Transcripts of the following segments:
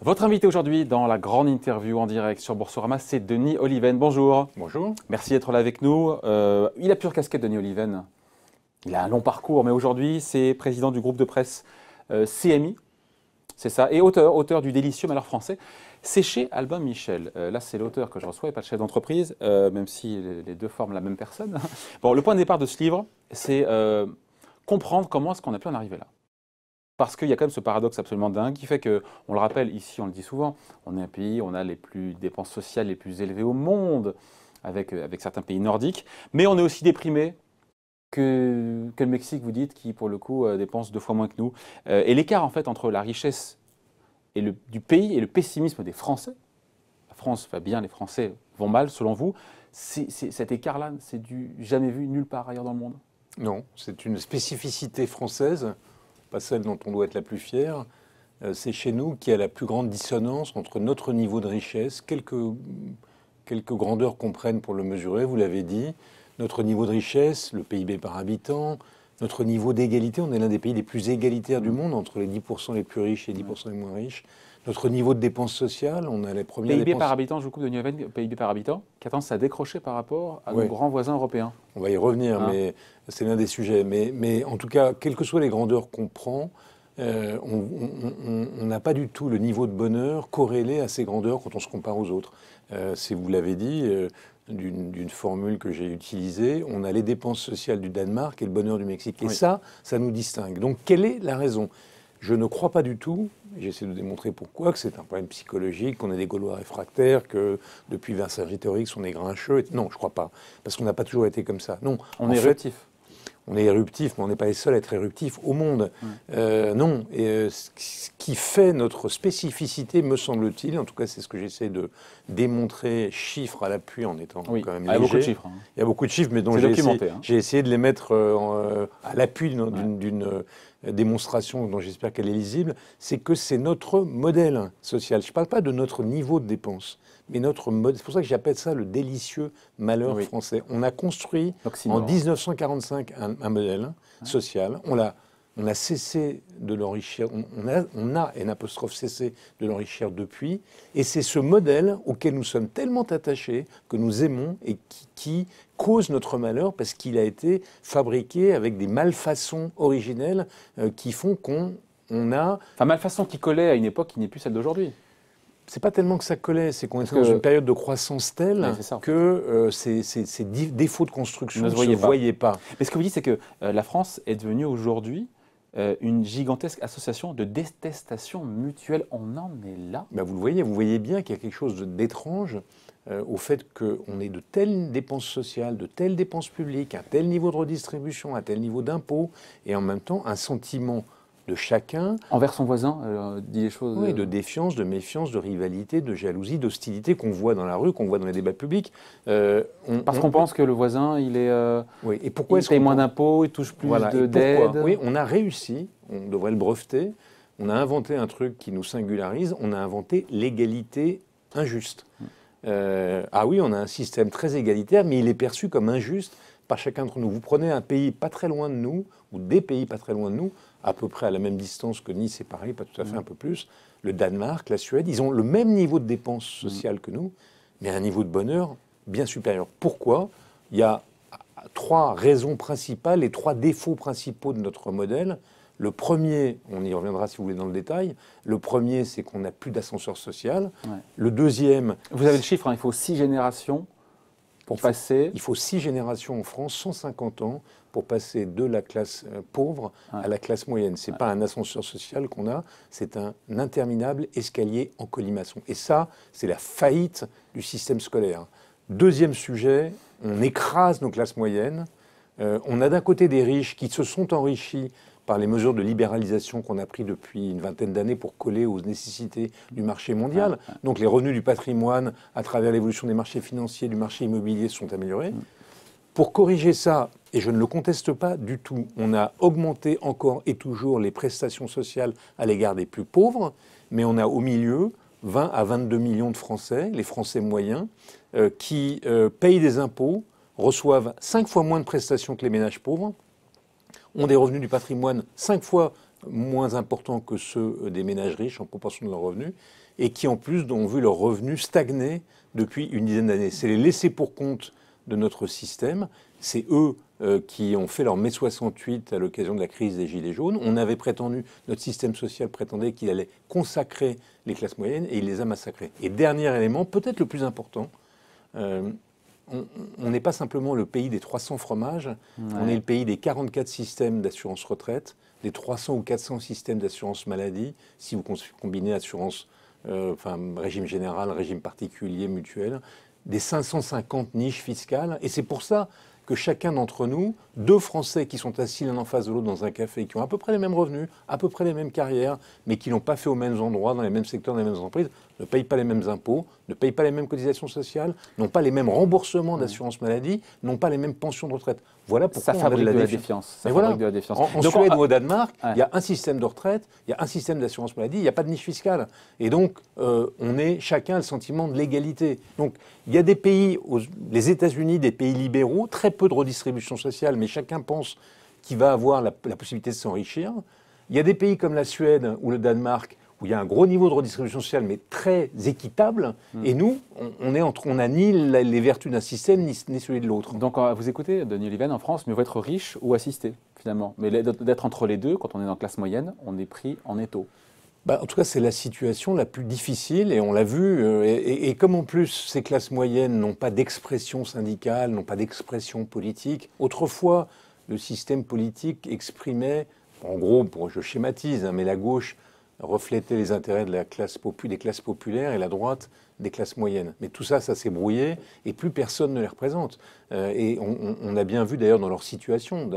Votre invité aujourd'hui dans la grande interview en direct sur Boursorama, c'est Denis Oliven. Bonjour. Bonjour. Merci d'être là avec nous. Il a plusieurs casquettes, Denis Oliven. Il a un long parcours, mais aujourd'hui, c'est président du groupe de presse CMI. C'est ça. Et auteur du délicieux Malheur français. C'est chez Albin Michel. Là, c'est l'auteur que je reçois et pas le chef d'entreprise, même si les deux forment la même personne. Bon, le point de départ de ce livre, c'est comprendre comment est-ce qu'on a pu en arriver là. Parce qu'il y a quand même ce paradoxe absolument dingue qui fait que, on le rappelle ici, on le dit souvent, on est un pays, on a les dépenses sociales les plus élevées au monde, avec certains pays nordiques, mais on est aussi déprimé que le Mexique, vous dites, qui pour le coup dépense 2 fois moins que nous. Et l'écart en fait entre la richesse du pays et le pessimisme des Français, la France va bien, les Français vont mal selon vous, cet écart-là, c'est jamais vu nulle part ailleurs dans le monde? Non, c'est une spécificité française, pas celle dont on doit être la plus fière. C'est chez nous qu'il y a la plus grande dissonance entre notre niveau de richesse, quelques grandeurs qu'on prenne pour le mesurer, vous l'avez dit, notre niveau de richesse, le PIB par habitant, notre niveau d'égalité, on est l'un des pays les plus égalitaires du monde, entre les 10% les plus riches et les 10% les moins riches. Notre niveau de dépenses sociales, on a les premières PIB dépenses... par habitant, je vous coupe de Oliven, PIB par habitant, qui a tendance à décrocher par rapport à nos grands voisins européens. On va y revenir, mais c'est l'un des sujets. Mais en tout cas, quelles que soient les grandeurs qu'on prend, on n'a pas du tout le niveau de bonheur corrélé à ces grandeurs quand on se compare aux autres. Si vous l'avez dit, d'une formule que j'ai utilisée, on a les dépenses sociales du Danemark et le bonheur du Mexique. Et ça nous distingue. Donc, quelle est la raison ? Je ne crois pas du tout, j'essaie de démontrer pourquoi, que c'est un problème psychologique, qu'on est des Gaulois réfractaires, que depuis Vercingétorix, on est grincheux. Non, je ne crois pas. Parce qu'on n'a pas toujours été comme ça. Non. On est éruptif. On est éruptif, mais on n'est pas les seuls à être éruptifs au monde. Non. Et ce qui fait notre spécificité, me semble-t-il, en tout cas c'est ce que j'essaie de démontrer, chiffres à l'appui en étant quand même léger. Il y a beaucoup de chiffres. Il y a beaucoup de chiffres, mais dont j'ai essayé de les mettre à l'appui d'une démonstration dont j'espère qu'elle est lisible, c'est que c'est notre modèle social. Je ne parle pas de notre niveau de dépense, mais notre mode. C'est pour ça que j'appelle ça le délicieux malheur français. On a construit en 1945 un modèle social. On a cessé de l'enrichir. On a N apostrophe cessé de l'enrichir depuis. Et c'est ce modèle auquel nous sommes tellement attachés, que nous aimons et qui cause notre malheur parce qu'il a été fabriqué avec des malfaçons originelles qui font qu'on a... Enfin, malfaçon qui collait à une époque qui n'est plus celle d'aujourd'hui. C'est pas tellement que ça collait, c'est qu'on était dans une période de croissance telle que ces défauts de construction ne se voyaient pas. Mais ce que vous dites, c'est que la France est devenue aujourd'hui une gigantesque association de détestation mutuelle. On en est là. Ben vous voyez bien qu'il y a quelque chose d'étrange au fait qu'on ait de telles dépenses sociales, de telles dépenses publiques, un tel niveau de redistribution, un tel niveau d'impôt, et en même temps un sentiment de chacun. Envers son voisin, dit les choses. Oui, de défiance, de méfiance, de rivalité, de jalousie, d'hostilité qu'on voit dans la rue, qu'on voit dans les débats publics. Parce qu'on pense que le voisin, il est. Oui, et pourquoi il paye moins d'impôts, il touche plus d'aide. Oui, on a réussi, on devrait le breveter, on a inventé un truc qui nous singularise, on a inventé l'égalité injuste. Ah oui, on a un système très égalitaire, mais il est perçu comme injuste par chacun d'entre nous. Vous prenez un pays pas très loin de nous, ou des pays pas très loin de nous, à peu près à la même distance que Nice et Paris, pas tout à fait, un peu plus, le Danemark, la Suède, ils ont le même niveau de dépenses sociales que nous, mais un niveau de bonheur bien supérieur. Pourquoi ? Il y a 3 raisons principales et 3 défauts principaux de notre modèle. Le premier, on y reviendra si vous voulez dans le détail, le premier, c'est qu'on n'a plus d'ascenseur social. Le deuxième... Vous avez le chiffre, il faut 6 générations pour passer... Il faut 6 générations en France, 150 ans, pour passer de la classe pauvre à la classe moyenne. Ce n'est pas un ascenseur social qu'on a, c'est un interminable escalier en colimaçon. Et ça, c'est la faillite du système scolaire. Deuxième sujet, on écrase nos classes moyennes. On a d'un côté des riches qui se sont enrichis par les mesures de libéralisation qu'on a prises depuis une vingtaine d'années pour coller aux nécessités du marché mondial. Donc les revenus du patrimoine, à travers l'évolution des marchés financiers, du marché immobilier, se sont améliorés. Pour corriger ça, et je ne le conteste pas du tout, on a augmenté encore et toujours les prestations sociales à l'égard des plus pauvres, mais on a au milieu 20 à 22 millions de Français, les Français moyens, qui payent des impôts, reçoivent 5 fois moins de prestations que les ménages pauvres. ont des revenus du patrimoine 5 fois moins importants que ceux des ménages riches en proportion de leurs revenus, et qui en plus ont vu leurs revenus stagner depuis une dizaine d'années. C'est les laissés pour compte de notre système. C'est eux qui ont fait leur mai 68 à l'occasion de la crise des Gilets jaunes. On avait prétendu, notre système social prétendait qu'il allait consacrer les classes moyennes et il les a massacrées. Et dernier élément, peut-être le plus important, on n'est pas simplement le pays des 300 fromages, on est le pays des 44 systèmes d'assurance retraite, des 300 ou 400 systèmes d'assurance maladie, si vous combinez assurance, régime général, régime particulier, mutuel, des 550 niches fiscales. Et c'est pour ça que chacun d'entre nous, 2 Français qui sont assis l'un en face de l'autre dans un café, qui ont à peu près les mêmes revenus, à peu près les mêmes carrières, mais qui n'ont pas fait aux mêmes endroits, dans les mêmes secteurs, dans les mêmes entreprises, ne payent pas les mêmes impôts, ne payent pas les mêmes cotisations sociales, n'ont pas les mêmes remboursements d'assurance maladie, n'ont pas les mêmes pensions de retraite. Voilà pourquoi ça fabrique de la défiance. Ça fabrique de la défiance. En Suède ou au Danemark, il y a un système de retraite, il y a un système d'assurance maladie, il n'y a pas de niche fiscale. Et donc, on est chacun le sentiment de l'égalité. Donc, il y a des pays, les États-Unis, des pays libéraux, très peu de redistribution sociale, mais chacun pense qu'il va avoir la possibilité de s'enrichir. Il y a des pays comme la Suède ou le Danemark où il y a un gros niveau de redistribution sociale, mais très équitable. Et nous, on n'a ni les vertus d'un système, ni celui de l'autre. Donc, vous écoutez, Denis Oliven, en France, mieux vaut être riche ou assisté, finalement. Mais d'être entre les deux, quand on est dans la classe moyenne, on est pris en étau. En tout cas, c'est la situation la plus difficile, et on l'a vu. Et comme en plus, ces classes moyennes n'ont pas d'expression syndicale, n'ont pas d'expression politique, autrefois, le système politique exprimait, en gros, je schématise, mais la gauche reflétait les intérêts de des classes populaires et la droite des classes moyennes. Mais tout ça, ça s'est brouillé et plus personne ne les représente. Et on a bien vu d'ailleurs dans leur situation,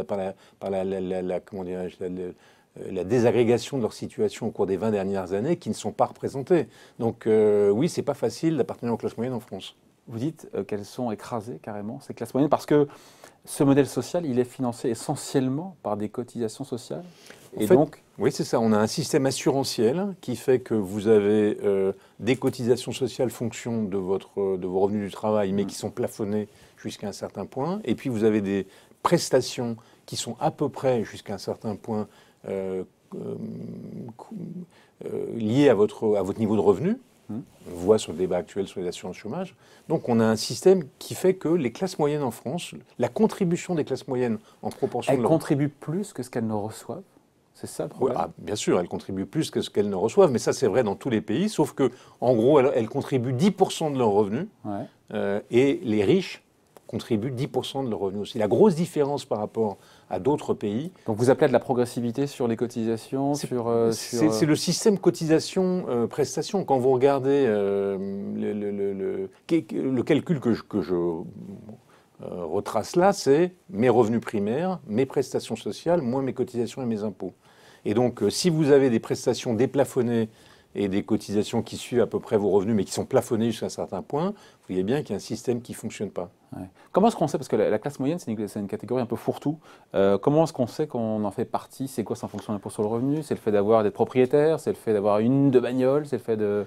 par la désagrégation de leur situation au cours des 20 dernières années, qui ne sont pas représentés. Donc oui, c'est pas facile d'appartenir aux classes moyennes en France. Vous dites qu'elles sont écrasées carrément, ces classes moyennes, parce que ce modèle social, il est financé essentiellement par des cotisations sociales. Et donc, oui, c'est ça. On a un système assurantiel qui fait que vous avez des cotisations sociales fonction de vos revenus du travail, mais qui sont plafonnés jusqu'à un certain point. Et puis vous avez des prestations qui sont à peu près jusqu'à un certain point liées à votre niveau de revenu. On voit sur le débat actuel sur les assurances chômage. Donc on a un système qui fait que les classes moyennes en France, la contribution des classes moyennes en proportion elles contribuent plus que ce qu'elles ne reçoivent. C'est ça le problème. Bien sûr, elles contribuent plus que ce qu'elles ne reçoivent, mais ça c'est vrai dans tous les pays, sauf que en gros elles contribuent 10% de leurs revenus, et les riches contribuent 10% de leurs revenus aussi. La grosse différence par rapport à d'autres pays. Donc vous appelez de la progressivité sur les cotisations, c'est le système cotisation-prestation. Quand vous regardez le calcul que je retrace là, c'est mes revenus primaires, mes prestations sociales, moins mes cotisations et mes impôts. Et donc, si vous avez des prestations déplafonnées et des cotisations qui suivent à peu près vos revenus, mais qui sont plafonnées jusqu'à un certain point, vous voyez bien qu'il y a un système qui ne fonctionne pas. Ouais. Comment est-ce qu'on sait, parce que la classe moyenne, c'est une catégorie un peu fourre-tout, comment est-ce qu'on sait qu'on en fait partie? C'est quoi, c'est en fonction de l'impôt sur le revenu? C'est le fait d'être propriétaire? C'est le fait d'avoir une de bagnole? C'est le fait de...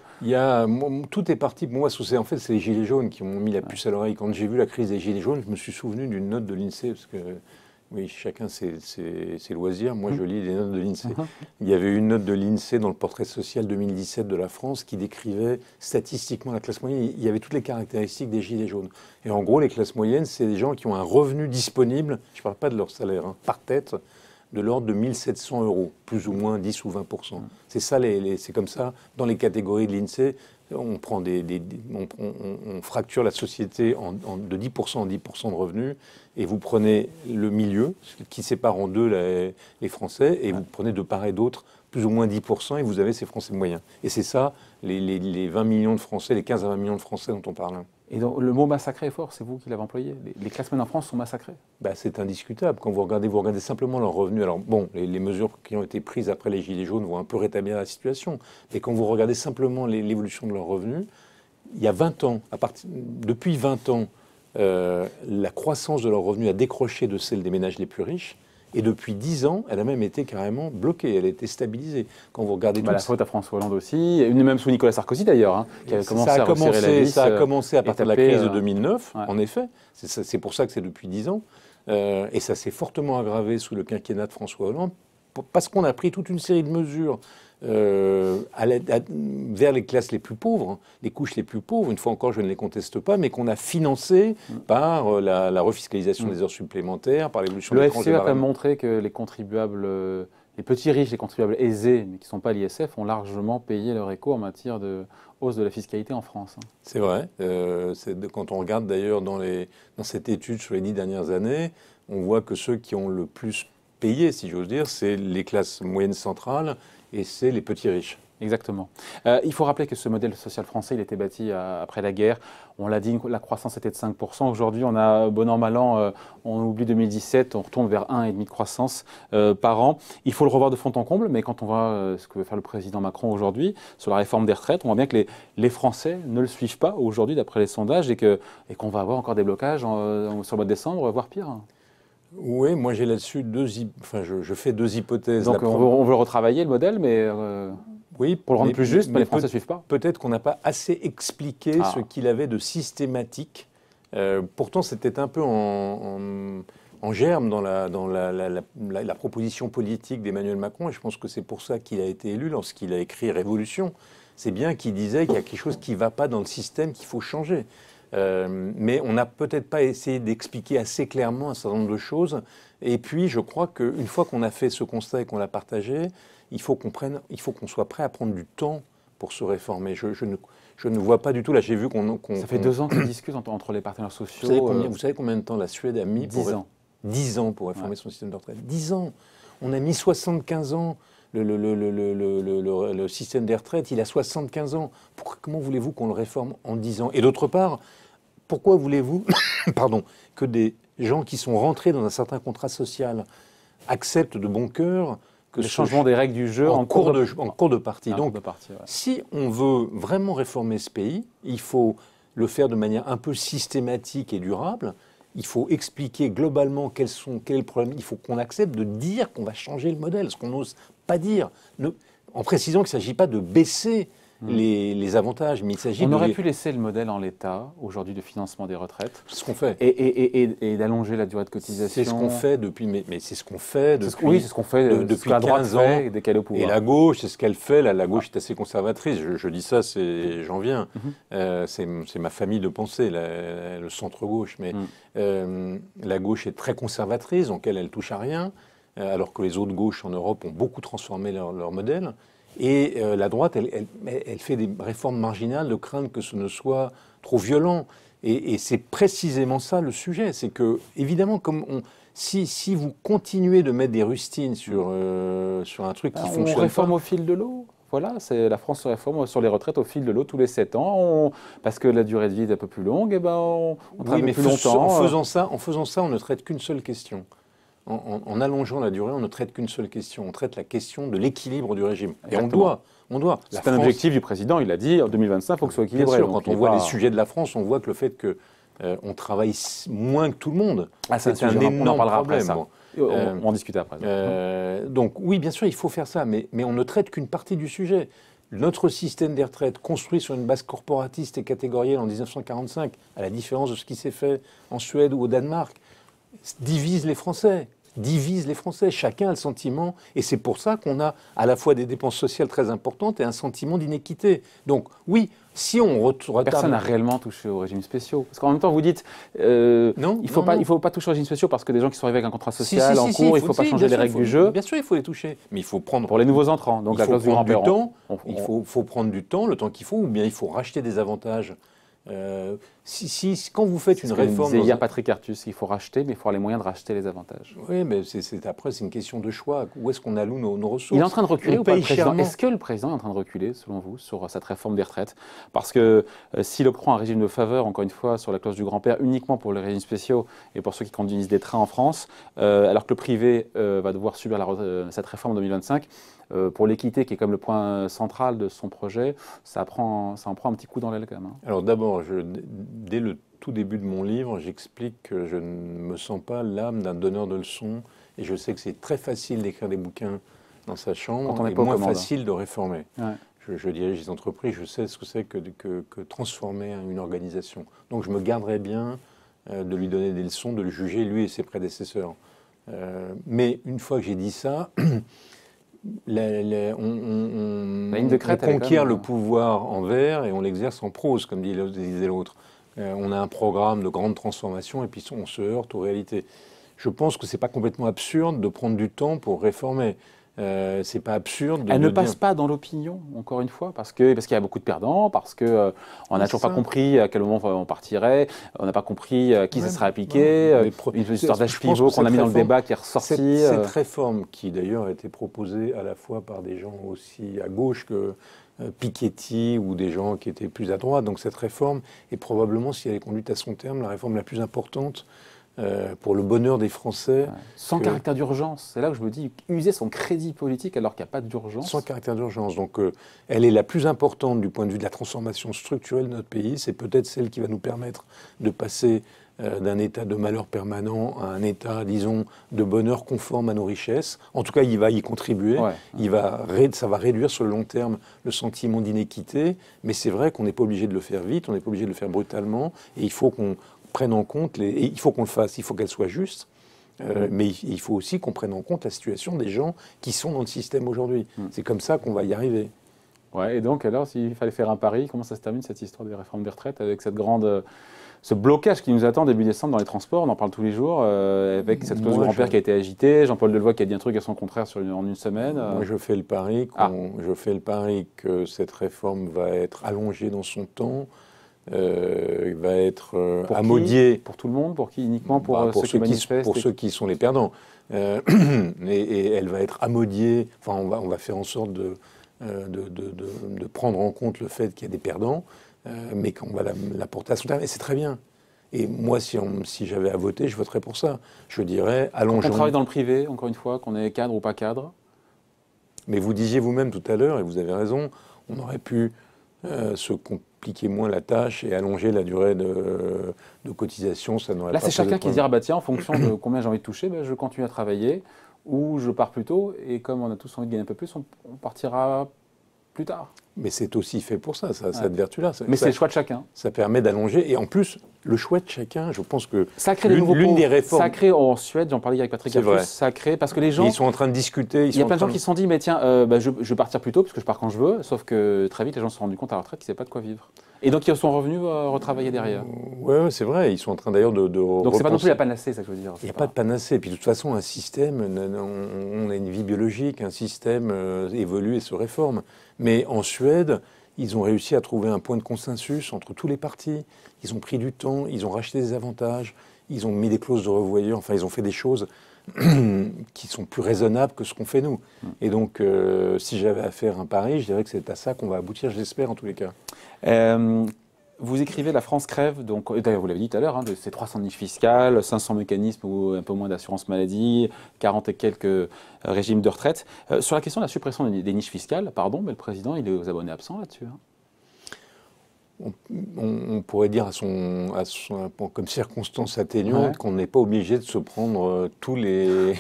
Tout est parti, pour moi, en fait, c'est les Gilets jaunes qui m'ont mis la puce à l'oreille. Quand j'ai vu la crise des Gilets jaunes, je me suis souvenu d'une note de l'INSEE, parce que... Oui, chacun ses loisirs. Moi, je lis les notes de l'INSEE. Il y avait une note de l'INSEE dans le portrait social 2017 de la France qui décrivait statistiquement la classe moyenne. Il y avait toutes les caractéristiques des gilets jaunes. Et en gros, les classes moyennes, c'est des gens qui ont un revenu disponible, je ne parle pas de leur salaire, par tête, de l'ordre de 1 700 €, plus ou moins 10 ou 20%. C'est ça, c'est comme ça, dans les catégories de l'INSEE, on fracture la société de 10% en 10% de revenus, et vous prenez le milieu, qui sépare en deux les Français, et vous prenez de part et d'autre plus ou moins 10%, et vous avez ces Français moyens. Et c'est ça, les 20 millions de Français, les 15 à 20 millions de Français dont on parle. Et donc, le mot massacré est fort, c'est vous qui l'avez employé. Les classes moyennes en France sont massacrées. C'est indiscutable. Quand vous regardez simplement leurs revenus. Alors bon, les mesures qui ont été prises après les Gilets jaunes vont un peu rétablir la situation. Mais quand vous regardez simplement l'évolution de leurs revenus, il y a 20 ans, depuis 20 ans, la croissance de leurs revenus a décroché de celle des ménages les plus riches. Et depuis 10 ans, elle a même été carrément bloquée, elle a été stabilisée. Quand vous regardez la faute à François Hollande aussi, même sous Nicolas Sarkozy d'ailleurs, qui avait commencé à resserrer la vis. Ça a commencé à partir de la crise de 2009, en effet. C'est pour ça que c'est depuis 10 ans. et ça s'est fortement aggravé sous le quinquennat de François Hollande, parce qu'on a pris toute une série de mesures vers les classes les plus pauvres, les couches les plus pauvres, une fois encore je ne les conteste pas, mais qu'on a financé par la refiscalisation des heures supplémentaires, par l'évolution des tranches de FCE a barème. quand même montré que les contribuables, les petits riches, les contribuables aisés, mais qui ne sont pas à l'ISF, ont largement payé leur écho en matière de hausse de la fiscalité en France. C'est vrai. Quand on regarde d'ailleurs dans cette étude sur les 10 dernières années, on voit que ceux qui ont le plus payé, si j'ose dire, c'est les classes moyennes centrales et c'est les petits riches. Exactement. Il faut rappeler que ce modèle social français, il a été bâti après la guerre. On l'a dit, la croissance était de 5%. Aujourd'hui, on a, bon an, mal an, on oublie 2017, on retourne vers 1,5% de croissance par an. Il faut le revoir de fond en comble, mais quand on voit ce que veut faire le président Macron aujourd'hui sur la réforme des retraites, on voit bien que les Français ne le suivent pas aujourd'hui, d'après les sondages, et qu'on va avoir encore des blocages sur le mois de décembre, voire pire. Oui, moi j'ai là-dessus je fais deux hypothèses. Donc on veut retravailler le modèle, mais oui, pour le rendre plus juste, mais les Français ne suivent pas. Peut-être qu'on n'a pas assez expliqué ce qu'il avait de systématique. Pourtant, c'était un peu en germe dans la proposition politique d'Emmanuel Macron, et je pense que c'est pour ça qu'il a été élu lorsqu'il a écrit Révolution. C'est bien qu'il disait qu'il y a quelque chose qui ne va pas dans le système, qu'il faut changer. Mais on n'a peut-être pas essayé d'expliquer assez clairement un certain nombre de choses. Et puis, je crois qu'une fois qu'on a fait ce constat et qu'on l'a partagé, il faut qu'on soit prêt à prendre du temps pour se réformer. Je ne vois pas du tout. Là, j'ai vu Ça fait 2 ans qu'ils discutent entre les partenaires sociaux. Vous savez combien de temps la Suède a mis 10 ans. 10 ans pour réformer son système de retraite. 10 ans. On a mis 75 ans. Le système des retraites, il a 75 ans. Comment voulez-vous qu'on le réforme en 10 ans? Et d'autre part, pourquoi voulez-vous que des gens qui sont rentrés dans un certain contrat social acceptent de bon cœur le changement des règles du jeu en cours de partie? Donc, ouais. Si on veut vraiment réformer ce pays, il faut le faire de manière un peu systématique et durable. Il faut expliquer globalement quel est le problème. Il faut qu'on accepte de dire qu'on va changer le modèle, ce qu'on n'ose pas dire, en précisant qu'il ne s'agit pas de baisser les avantages, mais il s'agit On aurait pu laisser le modèle en l'état, aujourd'hui, de financement des retraites. C'est ce qu'on fait. Et d'allonger la durée de cotisation. C'est ce qu'on fait depuis... Mais c'est ce qu'on fait depuis... Oui, c'est ce qu'on fait depuis la droite 15 ans. Dès qu'elle est au pouvoir. Et la gauche, c'est ce qu'elle fait. La gauche est assez conservatrice. Je dis ça, j'en viens. C'est ma famille de pensée, le centre-gauche. Mais la gauche est très conservatrice, donc elle touche à rien, alors que les autres gauches en Europe ont beaucoup transformé leur modèle. Et la droite, elle fait des réformes marginales de crainte que ce ne soit trop violent. Et c'est précisément ça le sujet. C'est que, évidemment, si vous continuez de mettre des rustines sur un truc qui fonctionne pas... On réforme au fil de l'eau. Voilà, la France se réforme sur les retraites au fil de l'eau tous les 7 ans. Parce que la durée de vie est un peu plus longue, et on travaille plus longtemps. En faisant ça, on ne traite qu'une seule question. En allongeant la durée, on ne traite qu'une seule question. On traite la question de l'équilibre du régime. Exactement. Et on doit. C'est un objectif du président. Il a dit en 2025, il faut que ce soit équilibré. Bien sûr, quand on voit les sujets de la France, on voit que le fait qu'on travaille moins que tout le monde, c'est un énorme problème. On en discutait après. Donc oui, bien sûr, il faut faire ça, mais on ne traite qu'une partie du sujet. Notre système des retraites, construit sur une base corporatiste et catégorielle en 1945, à la différence de ce qui s'est fait en Suède ou au Danemark, divise les Français. Chacun a le sentiment, et c'est pour ça qu'on a à la fois des dépenses sociales très importantes et un sentiment d'inéquité. Donc oui, si on retarde... Personne n'a réellement touché aux régimes spéciaux. Parce qu'en même temps, vous dites, il ne faut pas toucher aux régimes spéciaux parce que des gens qui sont arrivés avec un contrat social en cours, il ne faut pas changer les règles du jeu. Bien sûr, il faut les toucher, mais il faut prendre... Pour les nouveaux entrants, donc la clause du grand-père. Il faut prendre du temps, le temps qu'il faut, ou bien il faut racheter des avantages. Quand vous faites une réforme... Disait hier Patrick Artus, il faut racheter, mais il faut avoir les moyens de racheter les avantages. Oui, mais après, c'est une question de choix. Où est-ce qu'on alloue nos ressources? Il est en train de reculer ou pas, le président? Est-ce que le président est en train de reculer, selon vous, sur cette réforme des retraites? Parce que s'il prend un régime de faveur, encore une fois, sur la clause du grand-père, uniquement pour les régimes spéciaux et pour ceux qui conduisent des trains en France, alors que le privé va devoir subir cette réforme en 2025, pour l'équité, qui est comme le point central de son projet, ça en prend un petit coup dans l'aile quand même. Alors d'abord, dès le tout début de mon livre, j'explique que je ne me sens pas l'âme d'un donneur de leçons, et je sais que c'est très facile d'écrire des bouquins dans sa chambre, et moins facile de réformer. Ouais. Je dirige des entreprises, je sais ce que c'est que transformer une organisation. Donc je me garderai bien de lui donner des leçons, de le juger, lui et ses prédécesseurs. Mais une fois que j'ai dit ça, on conquiert le pouvoir en vers et on l'exerce en prose, comme disait l'autre. On a un programme de grande transformation et puis on se heurte aux réalités. Je pense que ce n'est pas complètement absurde de prendre du temps pour réformer. C'est pas absurde. Elle ne passe pas dans l'opinion, encore une fois, parce qu'il y a beaucoup de perdants, parce qu'on n'a toujours pas compris à quel moment on partirait, on n'a pas compris qui ça serait appliqué, une histoire d'âge pivot qu'on a mis dans le débat qui est ressortie. Cette réforme, qui d'ailleurs a été proposée à la fois par des gens aussi à gauche que Piketty ou des gens qui étaient plus à droite, donc cette réforme est probablement, si elle est conduite à son terme, la réforme la plus importante pour le bonheur des Français. Sans caractère d'urgence. C'est là que je me dis, user son crédit politique alors qu'il n'y a pas d'urgence. Sans caractère d'urgence. Donc elle est la plus importante du point de vue de la transformation structurelle de notre pays. C'est peut-être celle qui va nous permettre de passer d'un état de malheur permanent à un état, disons, de bonheur conforme à nos richesses. En tout cas, il va y contribuer. Ça va réduire sur le long terme le sentiment d'inéquité. Mais c'est vrai qu'on n'est pas obligé de le faire vite, on n'est pas obligé de le faire brutalement. Et il faut qu'on prenne en compte, et il faut qu'on le fasse, il faut qu'elle soit juste, mais il faut aussi qu'on prenne en compte la situation des gens qui sont dans le système aujourd'hui. C'est comme ça qu'on va y arriver. Ouais, et donc alors, s'il fallait faire un pari, comment ça se termine cette histoire des réformes des retraites avec ce blocage qui nous attend début décembre dans les transports, on en parle tous les jours, avec cette clause du grand-père qui a été agitée, Jean-Paul Delevoye qui a dit un truc à son contraire en une semaine. Moi, je fais le pari que cette réforme va être allongée dans son temps, va être amodiée. Pour tout le monde? Pour qui? Uniquement pour ceux qui manifestent? Pour ceux qui sont les perdants. Et elle va être amodiée, enfin on va faire en sorte de prendre en compte le fait qu'il y a des perdants, mais qu'on va la porter à son terme. Et c'est très bien. Et moi, si j'avais à voter, je voterais pour ça. Je dirais, allongeons. On travaille dans le privé, encore une fois, qu'on est cadre ou pas cadre. Mais vous disiez vous-même tout à l'heure, et vous avez raison, on aurait pu se compliquer moins la tâche et allonger la durée de cotisation. Ça n'aurait Là, pas c'est chacun qui se dira, bah, tiens, en fonction de combien j'ai envie de toucher, bah, je continue à travailler, ou je pars plus tôt, et comme on a tous envie de gagner un peu plus, on partira plus tard. Mais c'est aussi fait pour ça, cette vertu-là. Mais c'est le choix de chacun. Ça permet d'allonger. Et en plus, le choix de chacun, je pense que l'une des réformes... Ça crée en Suède, j'en parlais avec Patrick Artus, ça crée, parce que les gens... Ils sont en train de discuter. Il y a plein de gens qui se sont dit, mais tiens, je vais partir plus tôt, parce que je pars quand je veux, sauf que très vite, les gens se sont rendus compte à la retraite qu'ils ne savaient pas de quoi vivre. Et donc, ils sont revenus retravailler derrière. Oui, c'est vrai. Ils sont en train d'ailleurs de donc, c'est pas non plus la panacée, ça que je veux dire. Il n'y a pas de panacée. Et puis, de toute façon, un système, on a une vie biologique, un système évolue et se réforme. Mais en Suède, ils ont réussi à trouver un point de consensus entre tous les partis. Ils ont pris du temps, ils ont racheté des avantages, ils ont mis des clauses de revoyure, enfin, ils ont fait des choses qui sont plus raisonnables que ce qu'on fait nous. Et donc, si j'avais à faire un pari, je dirais que c'est à ça qu'on va aboutir, je l'espère en tous les cas. Vous écrivez « La France crève », donc, d'ailleurs vous l'avez dit tout à l'heure, hein, c'est 300 niches fiscales, 500 mécanismes ou un peu moins d'assurance maladie, 40 et quelques régimes de retraite. Sur la question de la suppression des niches fiscales, pardon, mais le président, il est aux abonnés absents là-dessus. Hein. On pourrait dire comme circonstance atténuante qu'on n'est pas obligé de se prendre tous les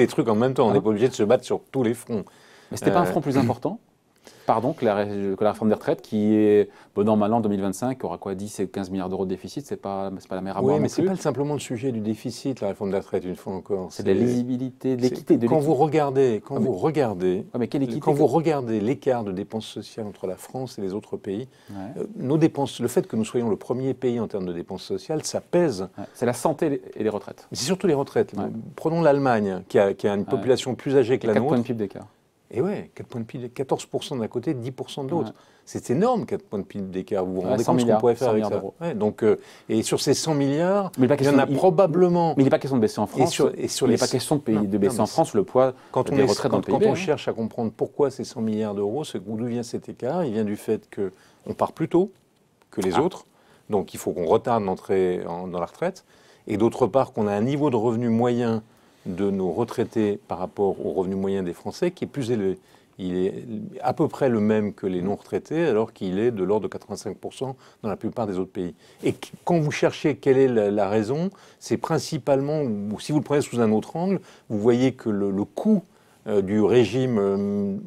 trucs en même temps. On n'est pas obligé de se battre sur tous les fronts. Mais ce n'était pas un front plus important que la réforme des retraites, qui est, bon an, mal an, 2025, qui aura quoi, 10 et 15 milliards d'euros de déficit, c'est pas la mer à boire. Oui, mais ce n'est pas simplement le sujet du déficit, la réforme des retraites, une fois encore. C'est de la lisibilité, de l'équité. Quand vous regardez l'écart de dépenses sociales entre la France et les autres pays, nos dépenses, le fait que nous soyons le premier pays en termes de dépenses sociales, ça pèse. C'est la santé et les retraites. C'est surtout les retraites. Prenons l'Allemagne, qui a une population plus âgée que la nôtre. 4 points de PIB d'écart. Et ouais, 4 points de PIB, 14% d'un côté, 10% de l'autre. C'est énorme, 4 points de PIB d'écart. Vous vous rendez compte ce qu'on pourrait faire avec ça. Donc, et sur ces 100 milliards, il y en a probablement... Mais il n'est pas question de baisser en France. Il n'est pas question de baisser en France le poids des retraites dans le PIB. Quand on cherche à comprendre pourquoi ces 100 milliards d'euros, d'où vient cet écart, il vient du fait qu'on part plus tôt que les autres. Donc il faut qu'on retarde l'entrée dans la retraite. Et d'autre part, qu'on a un niveau de revenu moyen de nos retraités par rapport au revenu moyen des Français qui est plus élevé. Il est à peu près le même que les non-retraités, alors qu'il est de l'ordre de 85% dans la plupart des autres pays. Et quand vous cherchez quelle est la raison, c'est principalement, ou si vous le prenez sous un autre angle, vous voyez que le coût du régime,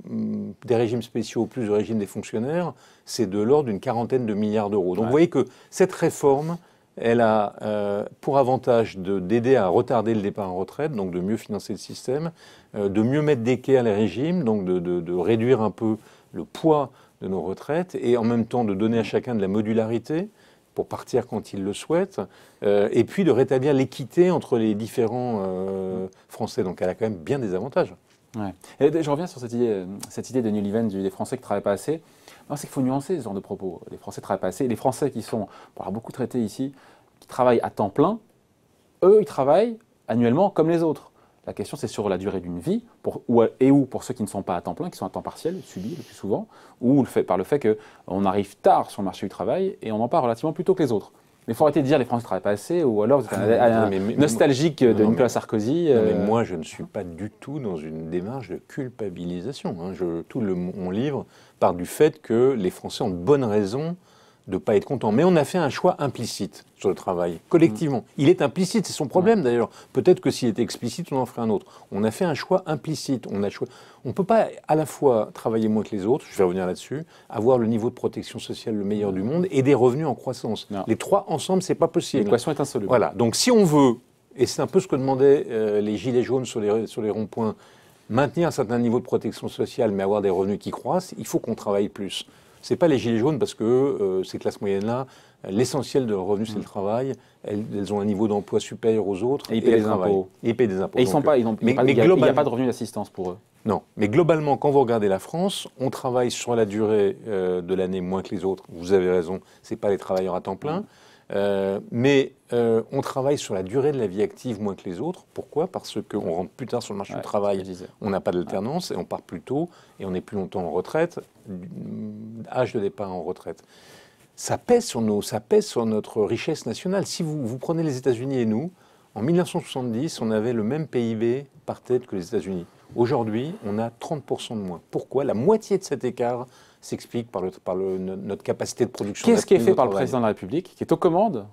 des régimes spéciaux plus du régime des fonctionnaires, c'est de l'ordre d'une quarantaine de milliards d'euros. Donc vous voyez que cette réforme, Elle a pour avantage d'aider à retarder le départ en retraite, donc de mieux financer le système, de mieux mettre des quais à les régimes, donc de réduire un peu le poids de nos retraites, et en même temps de donner à chacun de la modularité pour partir quand il le souhaite, et puis de rétablir l'équité entre les différents Français. Donc elle a quand même bien des avantages. Ouais. Et je reviens sur cette idée de New Leven des Français qui ne travaillent pas assez. C'est qu'il faut nuancer ce genre de propos. Les Français ne travaillent pas assez. Les Français qui sont, pour avoir beaucoup traité ici, qui travaillent à temps plein, eux, ils travaillent annuellement comme les autres. La question, c'est sur la durée d'une vie, ou pour ceux qui ne sont pas à temps plein, qui sont à temps partiel, subis le plus souvent, ou par le fait qu'on arrive tard sur le marché du travail et on en part relativement plus tôt que les autres. Mais il faut arrêter de dire les Français ne travaillent pas assez, ou alors vous êtes nostalgique de Nicolas Sarkozy. Non, mais moi, je ne suis pas du tout dans une démarche de culpabilisation. Hein. Tout mon livre part du fait que les Français ont de bonnes raisons de ne pas être contents. Mais on a fait un choix implicite sur le travail, collectivement. Il est implicite, c'est son problème d'ailleurs. Peut-être que s'il était explicite, on en ferait un autre. On a fait un choix implicite. On ne peut pas à la fois travailler moins que les autres, je vais revenir là-dessus, avoir le niveau de protection sociale le meilleur du monde et des revenus en croissance. Non. Les trois ensemble, c'est pas possible. L'équation est insoluble. Voilà. Donc si on veut, et c'est un peu ce que demandaient les gilets jaunes sur les ronds-points, maintenir un certain niveau de protection sociale mais avoir des revenus qui croissent, il faut qu'on travaille plus. Ce n'est pas les gilets jaunes parce que ces classes moyennes-là, l'essentiel de leurs revenus, c'est le travail. Elles ont un niveau d'emploi supérieur aux autres. Et ils paient des impôts. Et ils paient des impôts. Et il n'y a pas de revenus d'assistance pour eux. Non. Mais globalement, quand vous regardez la France, on travaille sur la durée de l'année moins que les autres. Vous avez raison, ce n'est pas les travailleurs à temps plein. Mais on travaille sur la durée de la vie active moins que les autres. Pourquoi? Parce qu'on rentre plus tard sur le marché du travail, on n'a pas d'alternance et on part plus tôt et on est plus longtemps en retraite, âge de départ en retraite. Ça pèse sur notre richesse nationale. Si vous prenez les États-Unis et nous, en 1970, on avait le même PIB par tête que les États-Unis. Aujourd'hui, on a 30% de moins. Pourquoi? La moitié de cet écart s'explique par notre capacité de production. Qu'est-ce qui est fait par le président de la République, qui est aux commandes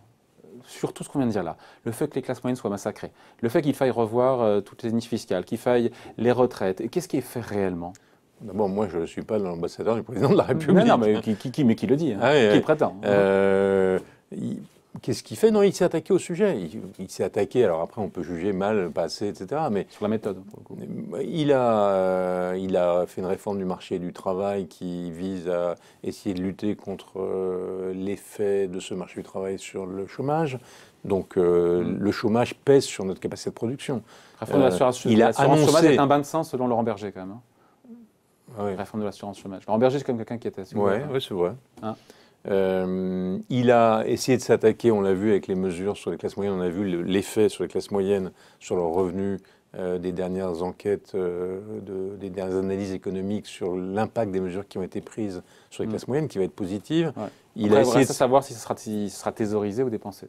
sur tout ce qu'on vient de dire là? Le fait que les classes moyennes soient massacrées, le fait qu'il faille revoir toutes les niches fiscales, qu'il faille les retraites. Qu'est-ce qui est fait réellement? D'abord, moi, je ne suis pas l'ambassadeur du président de la République. Non, mais qui le dit, hein, qui prétend. Qu'est-ce qu'il fait? Non, il s'est attaqué au sujet. Il s'est attaqué, alors après on peut juger mal, pas assez, etc. Mais sur la méthode, pour le coup. Il a fait une réforme du marché du travail qui vise à essayer de lutter contre l'effet de ce marché du travail sur le chômage. Donc le chômage pèse sur notre capacité de production. Réforme de l'assurance chômage est un bain de sang selon Laurent Berger quand même. Hein. Oui. Réforme de l'assurance chômage. Laurent Berger, c'est comme quelqu'un qui était assez... Oui, c'est vrai. Hein? Il a essayé de s'attaquer, on l'a vu avec les mesures sur les classes moyennes, on a vu l'effet sur les classes moyennes, sur leurs revenus des dernières enquêtes, des dernières analyses économiques sur l'impact des mesures qui ont été prises sur les classes moyennes, qui va être positive. Ouais. Il a essayé de savoir si ce sera thésaurisé ou dépensé.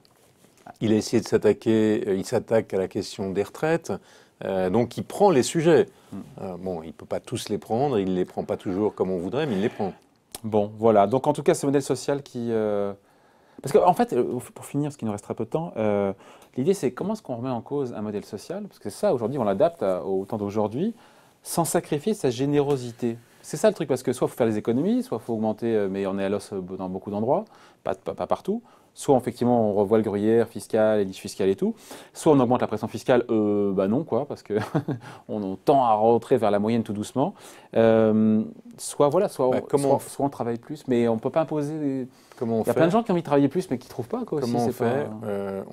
Il a essayé de s'attaquer, il s'attaque à la question des retraites. Donc il prend les sujets. Bon, il ne peut pas tous les prendre, il ne les prend pas toujours comme on voudrait, mais il les prend. Bon, voilà. Donc en tout cas, ce modèle social qui... Parce qu'en fait, pour finir, parce qu'il nous reste très peu de temps, l'idée c'est comment est-ce qu'on remet en cause un modèle social? Parce que ça, aujourd'hui, on l'adapte au temps d'aujourd'hui, sans sacrifier sa générosité. C'est ça le truc, parce que soit il faut faire des économies, soit il faut augmenter, mais on est à l'os dans beaucoup d'endroits, pas partout. Soit effectivement on revoit le gruyère fiscal, les niches fiscales et tout. Soit on augmente la pression fiscale, bah non quoi, parce que on tend à rentrer vers la moyenne tout doucement. Soit voilà, soit on travaille plus, mais on ne peut pas imposer. Comment on fait? Il y a plein de gens qui ont envie de travailler plus, mais qui ne trouvent pas quoi. Comment on fait?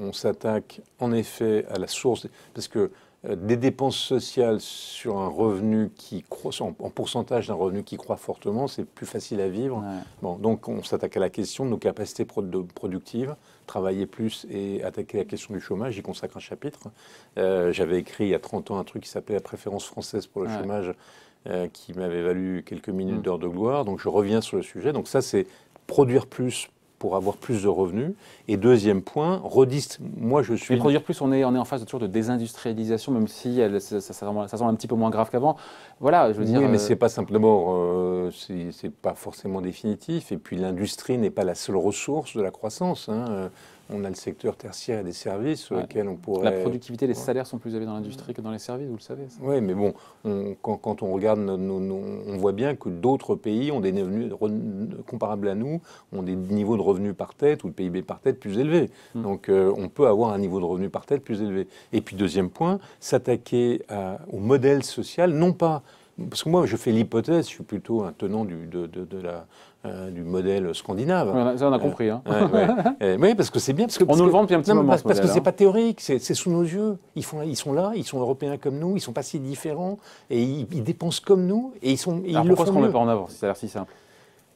On s'attaque en effet à la source, parce que des dépenses sociales sur un revenu qui croît, en pourcentage d'un revenu qui croît fortement, c'est plus facile à vivre. Ouais. Bon, donc on s'attaque à la question de nos capacités productives, travailler plus et attaquer la question du chômage. J'y consacre un chapitre. J'avais écrit il y a 30 ans un truc qui s'appelait la préférence française pour le chômage, qui m'avait valu quelques minutes d'heure de gloire. Donc je reviens sur le sujet. Donc ça, c'est produire plus pour avoir plus de revenus. Et deuxième point, moi je suis... Mais produire plus, on est en phase toujours de désindustrialisation, même si ça semble un petit peu moins grave qu'avant. Voilà, je veux dire... Oui, mais c'est pas simple. D'abord, c'est pas forcément définitif. Et puis l'industrie n'est pas la seule ressource de la croissance. Hein. on a le secteur tertiaire et des services sur lesquels on pourrait... La productivité, les salaires sont plus élevés dans l'industrie que dans les services, vous le savez. Oui, mais bon, quand on regarde, on voit bien que d'autres pays ont des revenus comparables à nous, ont des niveaux de revenus par tête ou de PIB par tête plus élevés. Donc on peut avoir un niveau de revenus par tête plus élevé. Et puis deuxième point, s'attaquer au modèle social, non pas... Parce que moi, je fais l'hypothèse, je suis plutôt un tenant du modèle scandinave. Ouais, ça, on a compris. Hein. Oui, parce que c'est bien. On nous le vend depuis un petit moment. Parce que c'est pas théorique, c'est sous nos yeux. Ils sont là, ils sont européens comme nous, ils sont pas si différents, et ils dépensent comme nous, et ils le font mieux. Pourquoi est-ce qu'on ne met pas en avant, si ça a l'air si simple?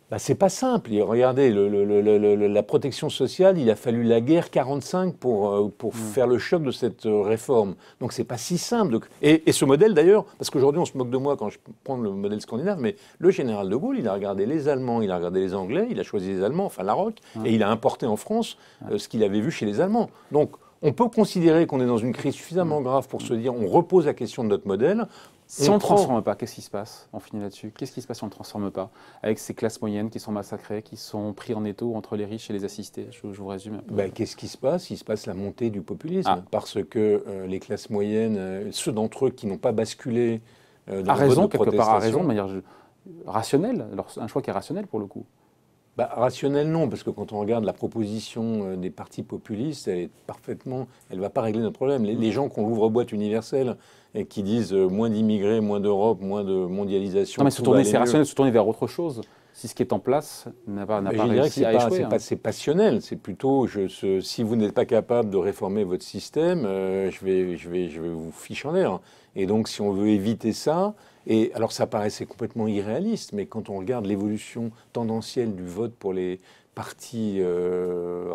Bah, c'est pas simple. Regardez, la protection sociale, il a fallu la guerre 45 pour faire le choc de cette réforme. Donc c'est pas si simple. Et ce modèle d'ailleurs, parce qu'aujourd'hui on se moque de moi quand je prends le modèle scandinave, mais le général de Gaulle, il a regardé les Allemands, il a regardé les Anglais, il a choisi les Allemands, enfin Larocque, et il a importé en France ce qu'il avait vu chez les Allemands. Donc on peut considérer qu'on est dans une crise suffisamment grave pour se dire on repose la question de notre modèle. Si on ne transforme pas, qu'est-ce qui se passe? On finit là-dessus. Qu'est-ce qui se passe si on ne transforme pas? Avec ces classes moyennes qui sont massacrées, qui sont pris en étau entre les riches et les assistés. Je vous résume un peu. Qu'est-ce qui se passe? Il se passe la montée du populisme. Parce que les classes moyennes, ceux d'entre eux qui n'ont pas basculé dans le vote de quelque part, à raison, de protestation, manière rationnelle. Alors, un choix qui est rationnel pour le coup. Rationnel, non, parce que quand on regarde la proposition des partis populistes, elle ne va pas régler notre problème. Les gens qui ont l'ouvre-boîte universelle et qui disent moins d'immigrés, moins d'Europe, moins de mondialisation. Non, mais c'est rationnel, se tourner vers autre chose. Si ce qui est en place n'a pas réussi à échouer. C'est passionnel, c'est plutôt si vous n'êtes pas capable de réformer votre système, je vais vous ficher en l'air. Et donc si on veut éviter ça, et alors ça paraissait complètement irréaliste, mais quand on regarde l'évolution tendancielle du vote pour les partis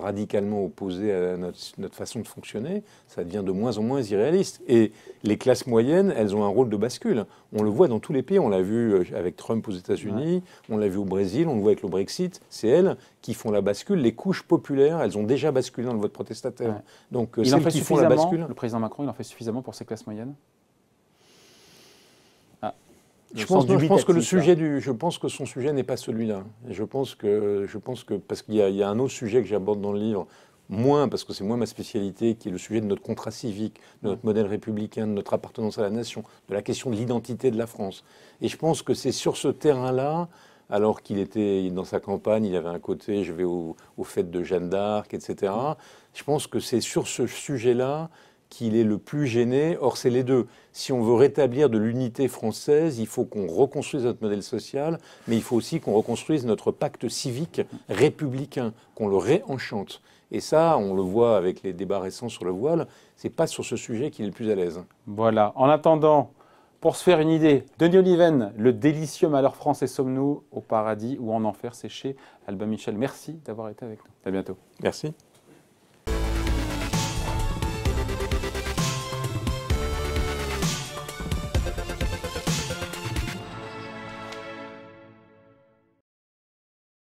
radicalement opposés à notre façon de fonctionner, ça devient de moins en moins irréaliste. Et les classes moyennes, elles ont un rôle de bascule. On le voit dans tous les pays. On l'a vu avec Trump aux États-Unis, on l'a vu au Brésil, on le voit avec le Brexit. C'est elles qui font la bascule. Les couches populaires, elles ont déjà basculé dans le vote protestataire. Donc celles qui font la bascule... Le président Macron, il en fait suffisamment pour ces classes moyennes? Je pense que son sujet n'est pas celui-là. Je pense que parce qu'il y a un autre sujet que j'aborde dans le livre, parce que c'est moins ma spécialité, qui est le sujet de notre contrat civique, de notre modèle républicain, de notre appartenance à la nation, de la question de l'identité de la France. Et je pense que c'est sur ce terrain-là, alors qu'il était dans sa campagne, il avait un côté, je vais aux fêtes de Jeanne d'Arc, etc. Je pense que c'est sur ce sujet-là qu'il est le plus gêné. Or, c'est les deux. Si on veut rétablir de l'unité française, il faut qu'on reconstruise notre modèle social, mais il faut aussi qu'on reconstruise notre pacte civique républicain, qu'on le réenchante. Et ça, on le voit avec les débats récents sur le voile, c'est pas sur ce sujet qu'il est le plus à l'aise. Voilà. En attendant, pour se faire une idée, Denis Oliven, Le délicieux malheur français sommes-nous, au paradis ou en enfer, c'est chez Albin Michel. Merci d'avoir été avec nous. À bientôt. Merci.